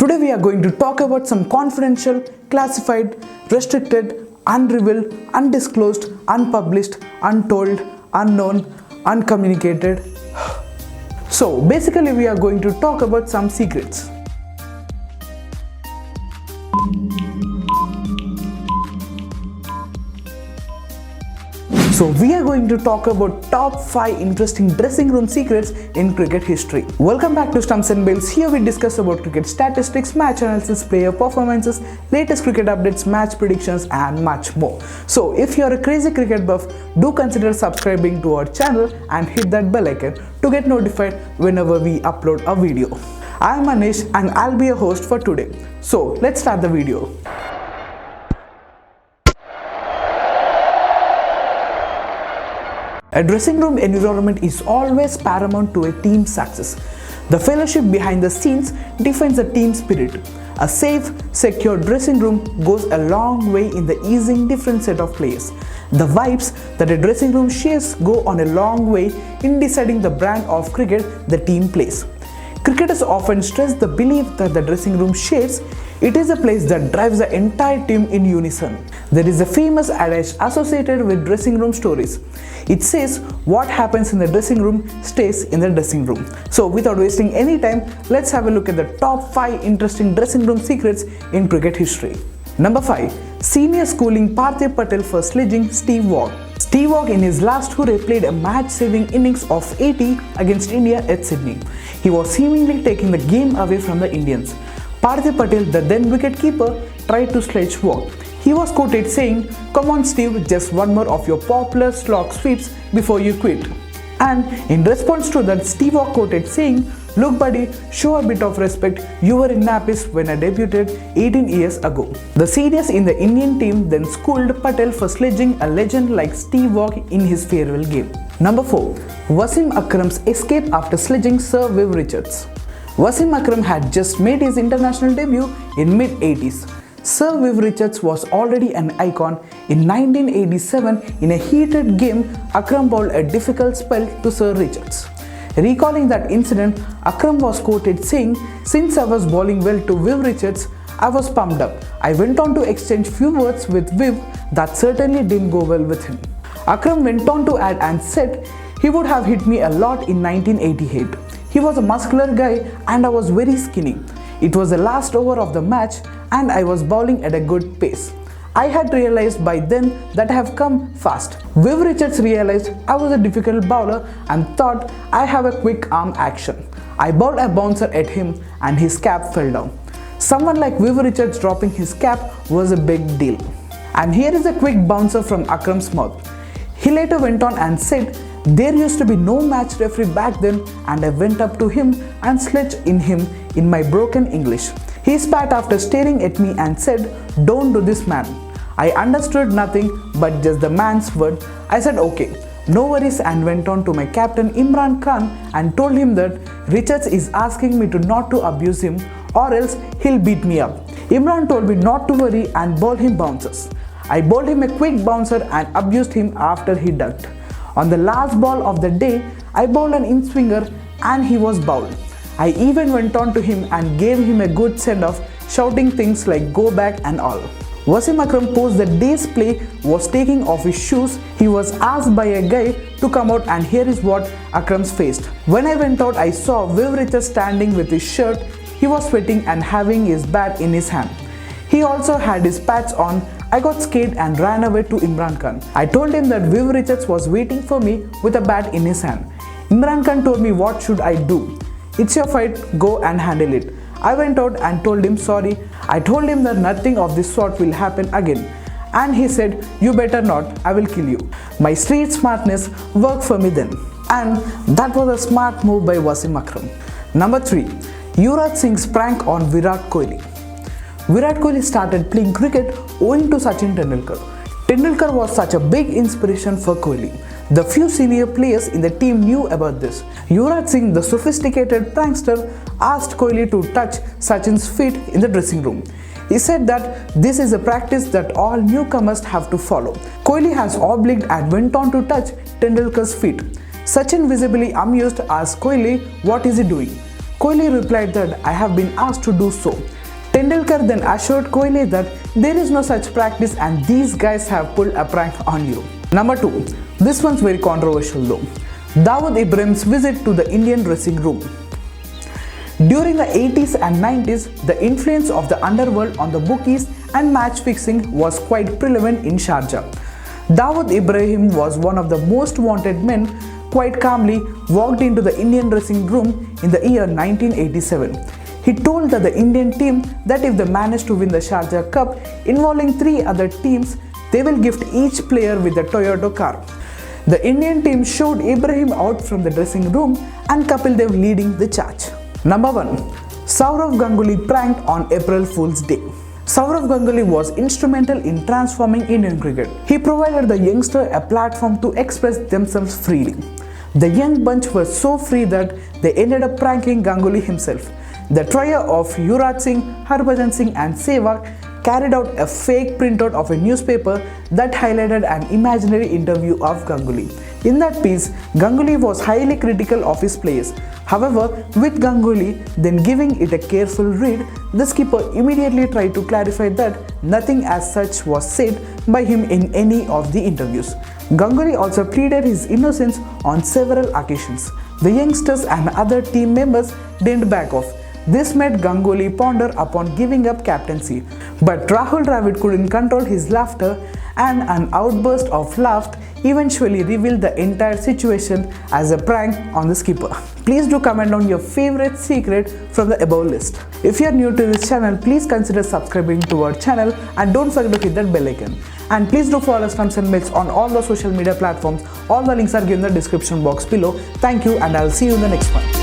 Today we are going to talk about some confidential, classified, restricted, unrevealed, undisclosed, unpublished, untold, unknown, uncommunicated. So basically we are going to talk about some secrets. So we are going to talk about top 5 interesting dressing room secrets in cricket history. Welcome back to Stumpsandbails. Here we discuss about cricket statistics, match analysis, player performances, latest cricket updates, match predictions and much more. So if you are a crazy cricket buff, do consider subscribing to our channel and hit that bell icon to get notified whenever we upload a video. I am Anish and I'll be your host for today. So let's start the video. A dressing room environment is always paramount to a team's success. The fellowship behind the scenes defines a team spirit. A safe, secure dressing room goes a long way in the easing different set of players. The vibes that a dressing room shares go on a long way in deciding the brand of cricket the team plays. Cricketers often stress the belief that the dressing room shares. It is a place that drives the entire team in unison. There is a famous adage associated with dressing room stories. It says, what happens in the dressing room stays in the dressing room. So without wasting any time, let's have a look at the top 5 interesting dressing room secrets in cricket history. Number 5. Senior schooling PARTHIV PATEL for sledging Steve WAUGH. Steve WAUGH in his last hurrah played a match-saving innings of 80 against India at Sydney. He was seemingly taking the game away from the Indians. PARTHIV PATEL, the then wicketkeeper, tried to sledge WAUGH. He was quoted saying, "Come on Steve, just one more of your popular slog sweeps before you quit." And in response to that, Steve was quoted saying, "Look buddy, show a bit of respect, you were in nappies when I debuted 18 years ago." The seniors in the Indian team then schooled Patel for sledging a legend like Steve WAUGH in his farewell game. Number 4. Wasim AKRAM'S escape after sledging Sir Viv Richards. Wasim AKRAM had just made his international debut in mid-80s. Sir Viv Richards was already an icon. In 1987, in a heated game, AKRAM bowled a difficult spell to Sir Richards. Recalling that incident, AKRAM was quoted saying, "Since I was bowling well to Viv Richards, I was pumped up. I went on to exchange few words with Viv that certainly didn't go well with him." AKRAM went on to add and said, "He would have hit me a lot in 1988. He was a muscular guy and I was very skinny. It was the last over of the match and I was bowling at a good pace. I had realized by then that I have come fast." Viv Richards realized I was a difficult bowler and thought I have a quick arm action. I bowled a bouncer at him and his cap fell down. Someone like Viv Richards dropping his cap was a big deal. And here is a quick bouncer from AKRAM'S mouth. He later went on and said, "There used to be no match referee back then and I went up to him and sledged in him in my broken English. He spat after staring at me and said, 'Don't do this man.' I understood nothing but just the man's word. I said okay, no worries, and went on to my captain Imran Khan and told him that Richards is asking me to not to abuse him or else he'll beat me up. Imran told me not to worry and bowled him bouncers. I bowled him a quick bouncer and abused him after he ducked. On the last ball of the day, I bowled an in-swinger and he was bowled. I even went on to him and gave him a good send-off, shouting things like 'Go back' and all." Wasim AKRAM post the day's play was taking off his shoes. He was asked by a guy to come out and here is what AKRAM'S faced. "When I went out, I saw Viv Richards standing with his shirt. He was sweating and having his bat in his hand. He also had his pads on. I got scared and ran away to Imran Khan. I told him that Viv Richards was waiting for me with a bat in his hand. Imran Khan told me what should I do. It's your fight, go and handle it. I went out and told him sorry. I told him that nothing of this sort will happen again. And he said, 'You better not, I will kill you.' My street smartness worked for me then." And that was a smart move by Wasim AKRAM. Number 3. Yuvraj Singh's prank on Virat Kohli. Virat Kohli started playing cricket owing to Sachin Tendulkar. Tendulkar was such a big inspiration for Kohli. The few senior players in the team knew about this. Yuvraj Singh, the sophisticated prankster, asked Kohli to touch Sachin's feet in the dressing room. He said that this is a practice that all newcomers have to follow. Kohli has obliged and went on to touch Tendulkar's feet. Sachin, visibly amused, asked Kohli, "What is he doing?" Kohli replied that I have been asked to do so. Tendulkar then assured Kohli that there is no such practice and these guys have pulled a prank on you. Number 2. This one's very controversial though. DAWOOD IBRAHIM'S visit to the Indian dressing room. During the 80s and 90s, the influence of the underworld on the bookies and match fixing was quite prevalent in Sharjah. DAWOOD Ibrahim was one of the most wanted men. Quite calmly walked into the Indian dressing room in the year 1987. He told the Indian team that if they manage to win the Sharjah Cup involving 3 other teams, they will gift each player with a Toyota car. The Indian team showed Ibrahim out from the dressing room and Kapil Dev leading the charge. Number 1. Sourav Ganguly pranked on April Fool's Day. Sourav Ganguly was instrumental in transforming Indian cricket. He provided the youngster a platform to express themselves freely. The young bunch were so free that they ended up pranking Ganguly himself. The trio of Yuvraj Singh, Harbhajan Singh and Sehwag carried out a fake printout of a newspaper that highlighted an imaginary interview of Ganguly. In that piece, Ganguly was highly critical of his players. However, with Ganguly then giving it a careful read, the skipper immediately tried to clarify that nothing as such was said by him in any of the interviews. Ganguly also pleaded his innocence on several occasions. The youngsters and other team members didn't back off. This made Ganguly ponder upon giving up captaincy. But Rahul Dravid couldn't control his laughter and an outburst of laughter eventually revealed the entire situation as a prank on the skipper. Please do comment on your favorite secret from the above list. If you are new to this channel, please consider subscribing to our channel and don't forget to hit that bell icon. And please do follow Stumpsandbails on all the social media platforms. All the links are given in the description box below. Thank you and I'll see you in the next one.